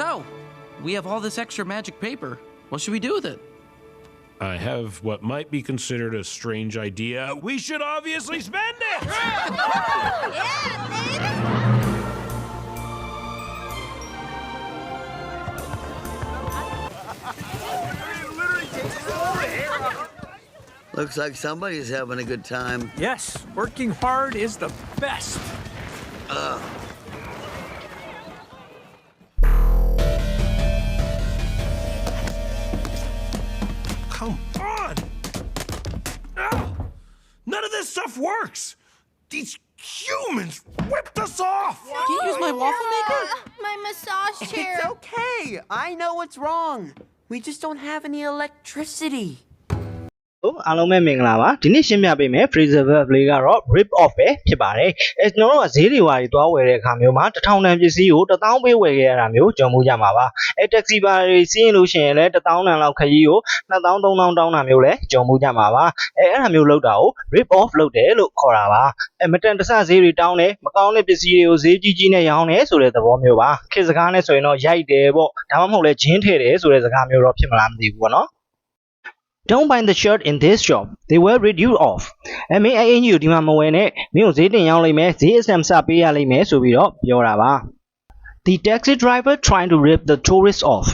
So, we have all this extra magic paper. What should we do with it? I have what might be considered a strange idea. We should obviously spend it! Looks like somebody's having a good time. Yes, working hard is the best. Come on! None of this stuff works! These humans whipped us off! Can you use my waffle maker? My massage chair. It's okay. I know what's wrong. We just don't have any electricity. အားလုံးပဲမင်္ဂလာပါဒီနေ့ရှင်းပြပေးမယ် freezer valve လေးကတော့ rip off ပဲဖြစ်ပါတယ်ကျွန်တော်တို့ကဈေးတွေဝါတွေသွားဝယ်တဲ့အခါမျိုးမှာ1000တန်ပစ္စည်းကို1000ပေးဝယ်ခဲ့ရတာမျိုးကြုံမှုကြမှာပါtaxi ဘာတွေစီးရင်လို့ရှိရင်လည်း1000တန်လောက်ခရီးကို2000 3000တောင်းတာမျိုးလည်းကြုံမှုကြမှာပါအဲ့ဒါမျိုးလောက်တာကို rip off လုပ်တယ်လို့ခေါ်တာပါမတန်တဆဈေးတွေတောင်းတယ်မကောင်းတဲ့ပစ္စည်းတွေကိုဈေးကြီးကြီးနဲ့ရောင်းတယ်ဆိုတဲ့သဘောမျိုးပါခေတ်စကားနဲ့ဆိုရင်တော့ရိုက်တယ်ပေါ့ဒါမှမဟုတ်လဲဂျင်းထည့်တယ်ဆိုတဲ့စကားမျိုးတော့ဖြစ်မလားမသိဘူးပေါ့နော်Don't buy the shirt in this shop. They will read you off. မင်းအင်ကြီးကိုဒီမှာမဝယ်နဲ့မင်းကိုဈေးတင်ရောင်းလိုက်မယ်ဈေးအဆမ်စပေးရလိမ့်မယ်ဆိုပြီးတော့ပြောတာပါ The taxi driver trying to rip the tourist off.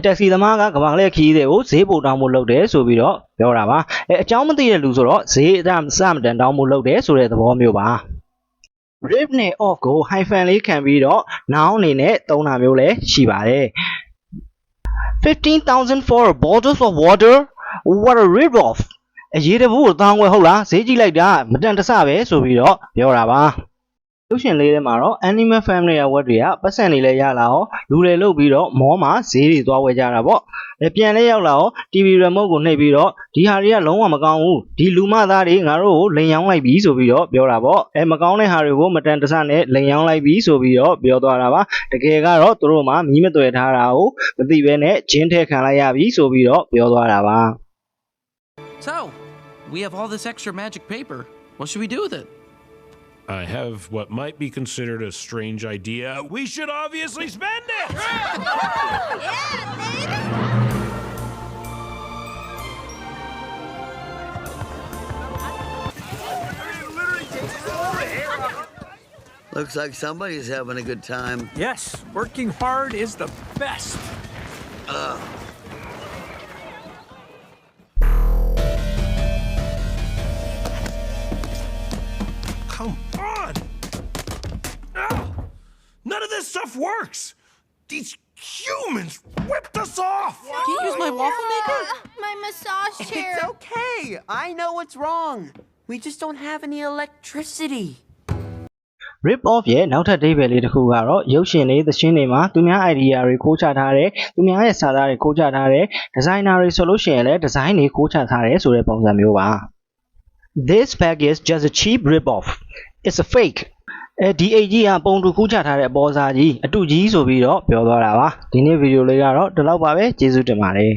taxi သမားကကမ္ဘာလှည့်ခရီးတွေကိုဈေးပိုတောင်းဖို့လုပ်တယ်ဆိုပြီးတော့ပြောတာပါအကြောင်းမသိတဲ့လူဆိုတော့ဈေးအဆမ်တန်တောင်းဖို့လုပ်တယ်ဆိုတဲ့သဘောမျိုးပါ rip နဲ့ off ကို hyphen လေးခံပြီးတော့ noun အနေနဲ့သုံးတာမျိုးလည်းရှိပါတယ် 15,000 for a bottle of water.What a rip off အရေးတဘူးကိုတောင်းခွဲဟုတ်လားဈေးကြည့်လိုက်တာမတန်တဆပဲဆိုပြီးတော့ပြောတာပါရုပ်ရှင်လေးထဲမှာတော့ animal family ရဲ့ဝက်တွေကပတ်စံနေလဲရလာအောင်လူတွေလုတ်ပြီးတော့မောမှာဈေးတွေသွားဝယ်ကြတာပေါ့ပြန်လဲရောက်လာအောင် TV remote ကိုနှိပ်ပြီးတော့ဒီဟာတွေကလုံးဝမကောင်းဘူးဒီလူမသားတွေငါတို့ကိုလိန်ရောင်းလိုက်ပြီဆိုပြီးတော့ပြောတာပေါ့မကောင်းတဲ့ဟာတွေကိုမတန်တဆနဲ့လိန်ရောင်းလိုက်ပြီဆိုပြီးတော့ပြောသွားတာပါတကယ်ကတော့သူတို့မှမီးမသွယ်ထားတာကိုမသိဘဲနဲ့ဂျင်းထဲခံလိုက်ရပြီဆိုပြီးတော့ပြောသွားတာပါ So, we have all this extra magic paper. What should we do with it? I have what might be considered a strange idea. We should obviously spend it! Looks like somebody's having a good time. Yes, working hard is the best. Come on! None of this stuff works! These humans whipped us off! Can you use my waffle maker? My massage chair. It's okay. I know what's wrong. We just don't have any electricity. rip off ရဲ့နောက်ထပ်အဓိပ္ပာယ်လေးတစ်ခုကတော့ရုပ်ရှင်တွေသချင်းတွေမှာသူများ idea တွေခိုးချထားတယ်သူများရဲ့စာသားတွေခိုးချထားတယ် designer တွေဆိုလို့ရှိရင်လည်း design တွေခိုးချထားတယ်ဆိုတဲ့ပုံစံမျိုးပါ This bag is just a cheap rip off. It's a fake. ဒီအိတ်ကြီးကပုံတူခိုးချထားတဲ့အပေါ်စားကြီးအတူကြီးဆိုပြီးတော့ပြောသွားတာပါဒီနေ့ဗီဒီယိုလေးကတော့ဒီလောက်ပါပဲကျေးဇူးတင်ပါတယ်